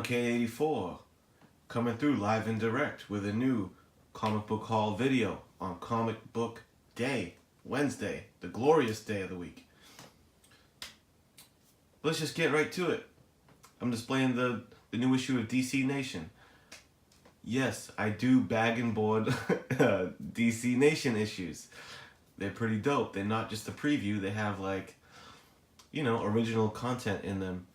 ComicHead84 coming through live and direct with a new comic book haul video on Comic Book Day, Wednesday, the glorious day of the week. Let's just get right to it. I'm displaying the new issue of DC Nation. Yes, I do bag and board DC Nation issues. They're pretty dope. They're not just a preview. They have original content in them.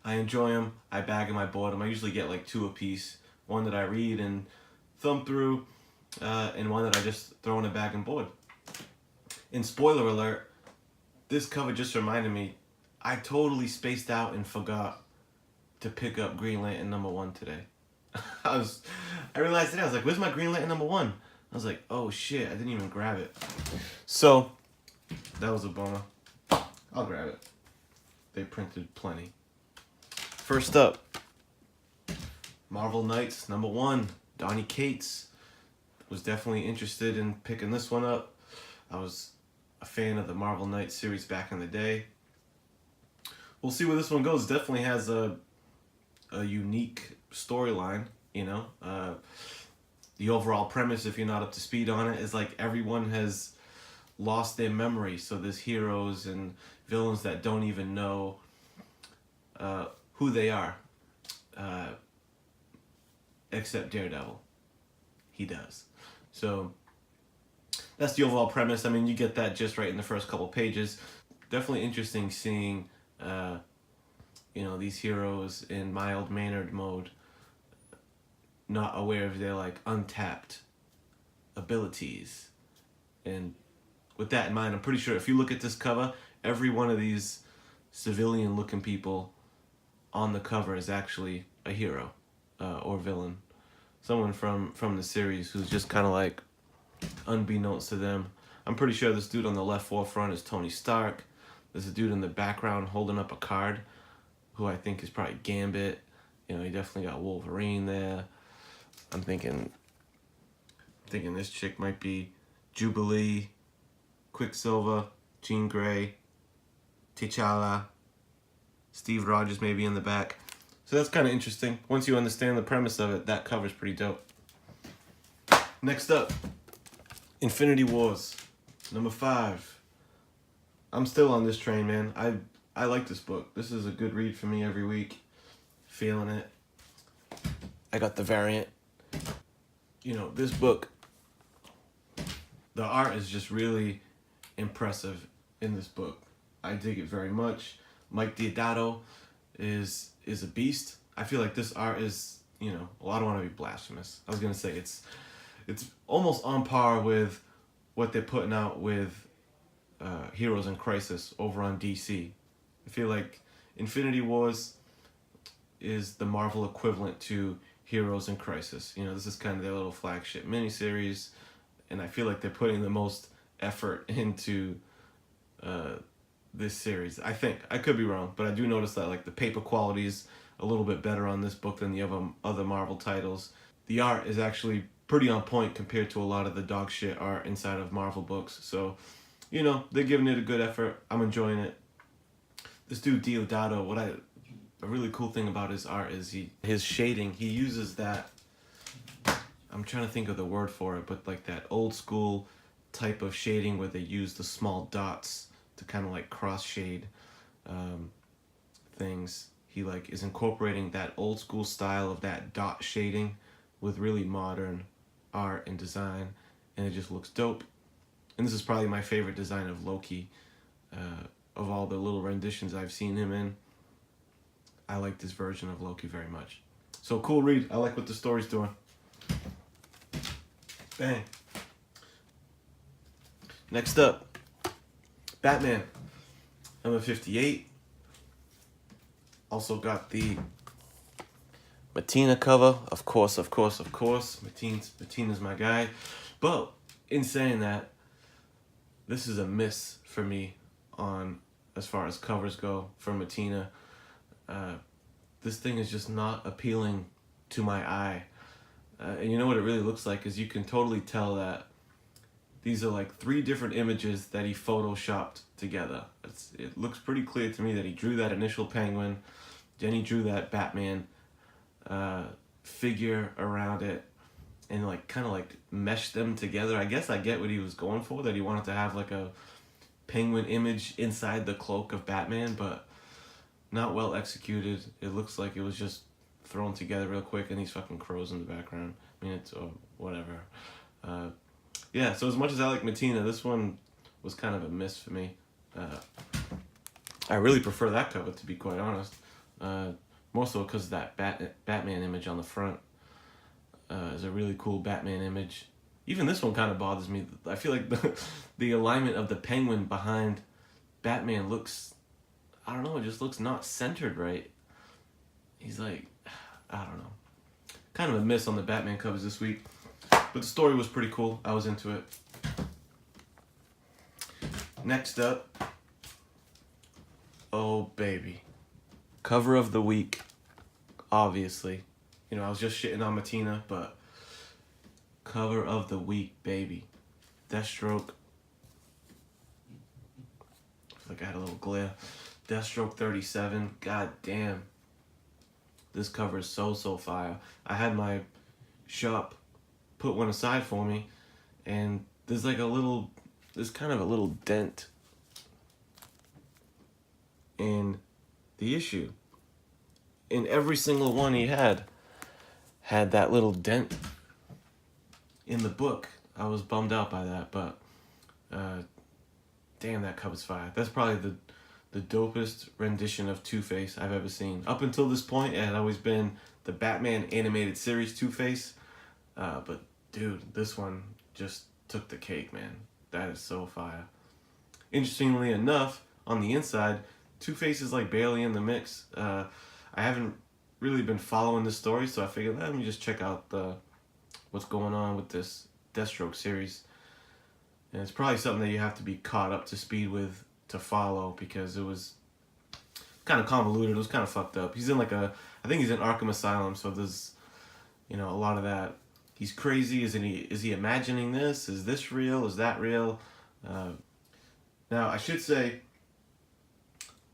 I enjoy them. I bag them, I board them. I usually get like 2 a piece. One that I read and thumb through, and one that I just throw in a bag and board. And spoiler alert, this cover just reminded me, I totally spaced out and forgot to pick up Green Lantern #1 today. I realized today, I was like, where's my Green Lantern #1? I was like, oh shit, I didn't even grab it. So, that was a bummer. I'll grab it. They printed plenty. First up, Marvel Knights #1, Donny Cates. Was definitely interested in picking this one up. I was a fan of the Marvel Knights series back in the day. We'll see where this one goes. Definitely has a unique storyline, The overall premise, if you're not up to speed on it, is like everyone has lost their memory. So there's heroes and villains that don't even know who they are, except Daredevil. He does. So that's the overall premise. I mean, you get that just right in the first couple pages. Definitely interesting seeing, these heroes in mild-mannered mode, not aware of their untapped abilities. And with that in mind, I'm pretty sure if you look at this cover, every one of these civilian-looking people on the cover is actually a hero or villain. Someone from the series who's just kind of unbeknownst to them. I'm pretty sure this dude on the left forefront is Tony Stark. There's a dude in the background holding up a card who I think is probably Gambit. He definitely got Wolverine there. I'm thinking this chick might be Jubilee, Quicksilver, Jean Grey, T'Challa, Steve Rogers maybe in the back. So that's kind of interesting. Once you understand the premise of it, that cover's pretty dope. Next up, Infinity Wars, #5. I'm still on this train, man. I like this book. This is a good read for me every week. Feeling it. I got the variant. This book, the art is just really impressive in this book. I dig it very much. Mike Deodato is a beast. I feel like this art is, I don't want to be blasphemous. I was going to say it's almost on par with what they're putting out with Heroes in Crisis over on DC. I feel like Infinity Wars is the Marvel equivalent to Heroes in Crisis. This is kind of their little flagship miniseries, and I feel like they're putting the most effort into this series. I think. I could be wrong, but I do notice that the paper quality is a little bit better on this book than the other Marvel titles. The art is actually pretty on point compared to a lot of the dog shit art inside of Marvel books. So, they're giving it a good effort. I'm enjoying it. This dude Deodato, a really cool thing about his art is his shading. He uses that, I'm trying to think of the word for it, but that old school type of shading where they use the small dots to kind of cross shade things. He is incorporating that old school style of that dot shading with really modern art and design, and it just looks dope. And this is probably my favorite design of Loki. Of all the little renditions I've seen him in, I like this version of Loki very much. So cool read. I like what the story's doing. Bang. Next up, Batman, #58. Also got the Matina cover, of course. Matina's my guy. But in saying that, this is a miss for me on as far as covers go for Matina. This thing is just not appealing to my eye. And you know what it really looks like is you can totally tell that these are 3 different images that he photoshopped together. It looks pretty clear to me that he drew that initial Penguin, then he drew that Batman, figure around it and like kind of like mesh them together. I guess I get what he was going for, that he wanted to have like a penguin image inside the cloak of Batman, but not well executed. It looks like it was just thrown together real quick, and these fucking crows in the background. I mean, it's whatever. Yeah, so as much as I like Matina, this one was kind of a miss for me. I really prefer that cover, to be quite honest. More so because that Batman image on the front is a really cool Batman image. Even this one kind of bothers me. I feel like the alignment of the penguin behind Batman looks, I don't know, it just looks not centered right. He's like, I don't know. Kind of a miss on the Batman covers this week. But the story was pretty cool. I was into it. Next up, oh baby. Cover of the week, obviously. You know, I was just shitting on Matina, but cover of the week, baby. Deathstroke. I feel like I had a little glare. Deathstroke 37. God damn. This cover is so fire. I had my shop put one aside for me, and there's like there's kind of a little dent in the issue. In every single one he had that little dent in the book. I was bummed out by that, but damn, that cover's fire. That's probably the dopest rendition of Two-Face I've ever seen. Up until this point, it had always been the Batman animated series Two-Face, but dude, this one just took the cake, man. That is so fire. Interestingly enough, on the inside, Two-Face is like barely in the mix. I haven't really been following the story, so I figured, let me just check out what's going on with this Deathstroke series. And it's probably something that you have to be caught up to speed with to follow, because it was kind of convoluted. It was kind of fucked up. He's in I think he's in Arkham Asylum, so there's, a lot of that. He's crazy. Is he imagining this? Is this real? Is that real? Now, I should say,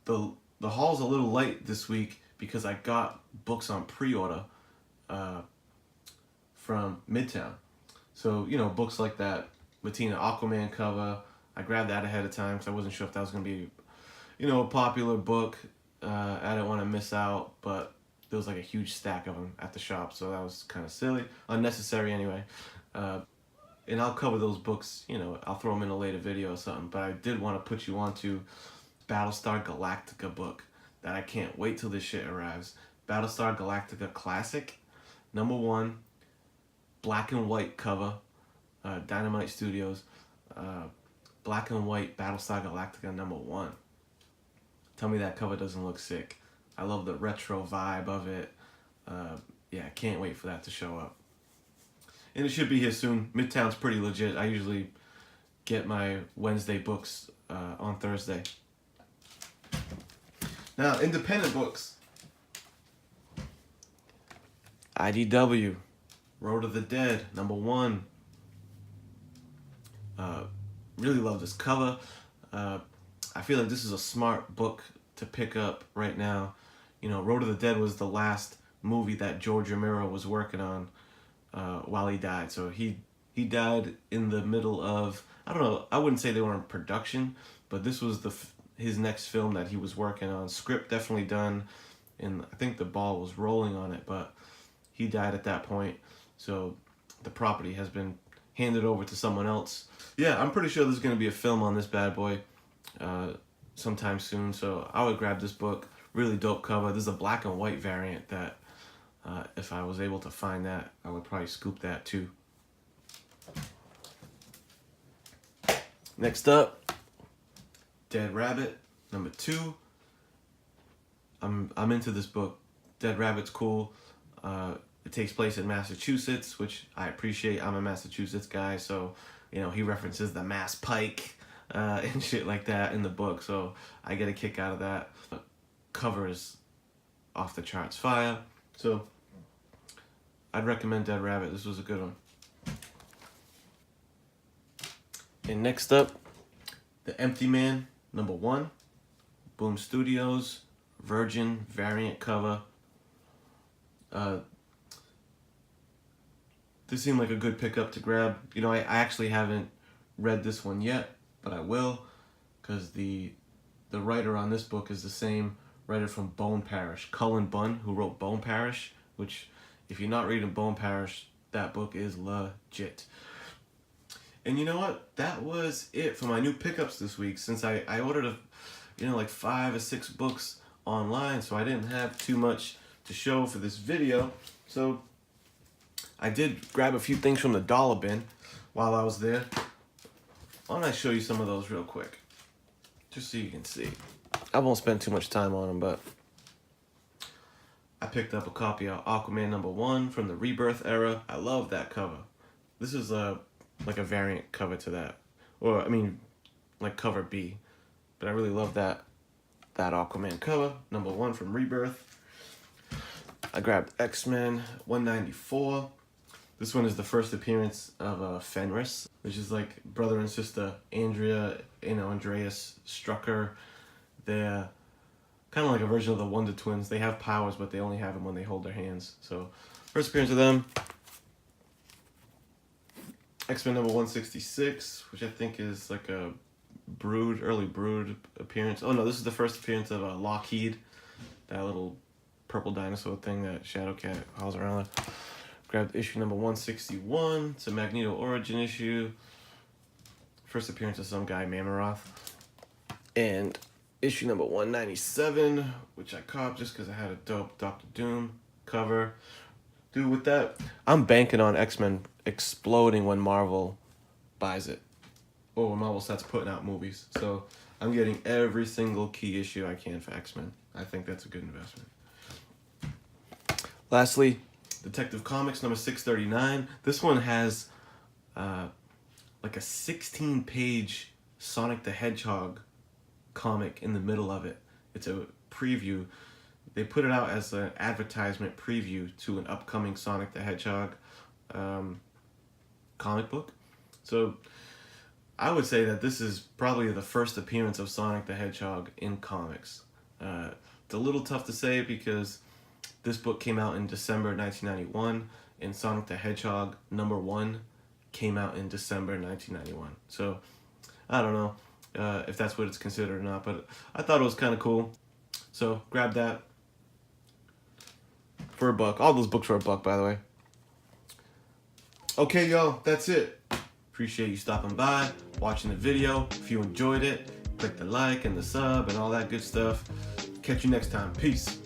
the haul's a little light this week because I got books on pre-order from Midtown. So, books like that Matina Aquaman cover, I grabbed that ahead of time because I wasn't sure if that was going to be, a popular book. I didn't want to miss out, but there was like a huge stack of them at the shop, so that was kind of silly. Unnecessary anyway. And I'll cover those books, I'll throw them in a later video or something, but I did want to put you onto Battlestar Galactica book that I can't wait till this shit arrives. Battlestar Galactica Classic, #1, black and white cover, Dynamite Studios, black and white Battlestar Galactica #1. Tell me that cover doesn't look sick. I love the retro vibe of it. Yeah, I can't wait for that to show up. And it should be here soon. Midtown's pretty legit. I usually get my Wednesday books on Thursday. Now, independent books. IDW, Road of the Dead, #1. Really love this cover. I feel like this is a smart book to pick up right now. Road of the Dead was the last movie that George Romero was working on while he died. So he died in the middle of, I don't know, I wouldn't say they were in production, but this was his next film that he was working on. Script definitely done, and I think the ball was rolling on it, but he died at that point. So the property has been handed over to someone else. Yeah, I'm pretty sure there's going to be a film on this bad boy sometime soon, so I would grab this book. Really dope cover. There's a black and white variant that if I was able to find that, I would probably scoop that too. Next up, Dead Rabbit, #2. I'm into this book. Dead Rabbit's cool. It takes place in Massachusetts, which I appreciate. I'm a Massachusetts guy, so he references the Mass Pike and shit like that in the book, so I get a kick out of that. Cover is off the charts fire, so I'd recommend Dead Rabbit. This was a good one. And next up, The Empty Man, #1. Boom Studios, Virgin variant cover. This seemed like a good pickup to grab. You know, I actually haven't read this one yet, but I will, because the writer on this book is the same writer from Bone Parish, Cullen Bunn, who wrote Bone Parish, which, if you're not reading Bone Parish, that book is legit. And you know what? That was it for my new pickups this week, since I ordered like 5 or 6 books online, so I didn't have too much to show for this video. So I did grab a few things from the dollar bin while I was there. Why don't I show you some of those real quick, just so you can see. I won't spend too much time on them, but I picked up a copy of Aquaman #1 from the Rebirth era. I love that cover. This is like a variant cover to that, or I mean, like cover B. But I really love that Aquaman cover, #1 from Rebirth. I grabbed XMen 194. This one is the first appearance of Fenris, which is like brother and sister Andrea, Andreas Strucker. They're kind of like a version of the Wonder Twins. They have powers, but they only have them when they hold their hands. So, first appearance of them. X-Men #166, which I think is like a early Brood appearance. Oh no, this is the first appearance of Lockheed, that little purple dinosaur thing that Shadowcat hauls around with. Grabbed issue #161. It's a Magneto origin issue. First appearance of some guy, Mammoth. And issue #197, which I copped just because I had a dope Doctor Doom cover. Dude, with that, I'm banking on X-Men exploding when Marvel buys it, or when Marvel starts putting out movies. So I'm getting every single key issue I can for X-Men. I think that's a good investment. Lastly, Detective Comics #639. This one has like a 16-page Sonic the Hedgehog comic in the middle of it. It's a preview. They put it out as an advertisement preview to an upcoming Sonic the Hedgehog comic book. So I would say that this is probably the first appearance of Sonic the Hedgehog in comics. It's a little tough to say because this book came out in December 1991, and Sonic the Hedgehog #1 came out in December 1991. So I don't know if that's what it's considered or not, but I thought it was kind of cool. So grab that for $1. All those books were $1, by the way. Okay, y'all, that's it. Appreciate you stopping by, watching the video. If you enjoyed it, click the like and the sub and all that good stuff. Catch you next time. Peace.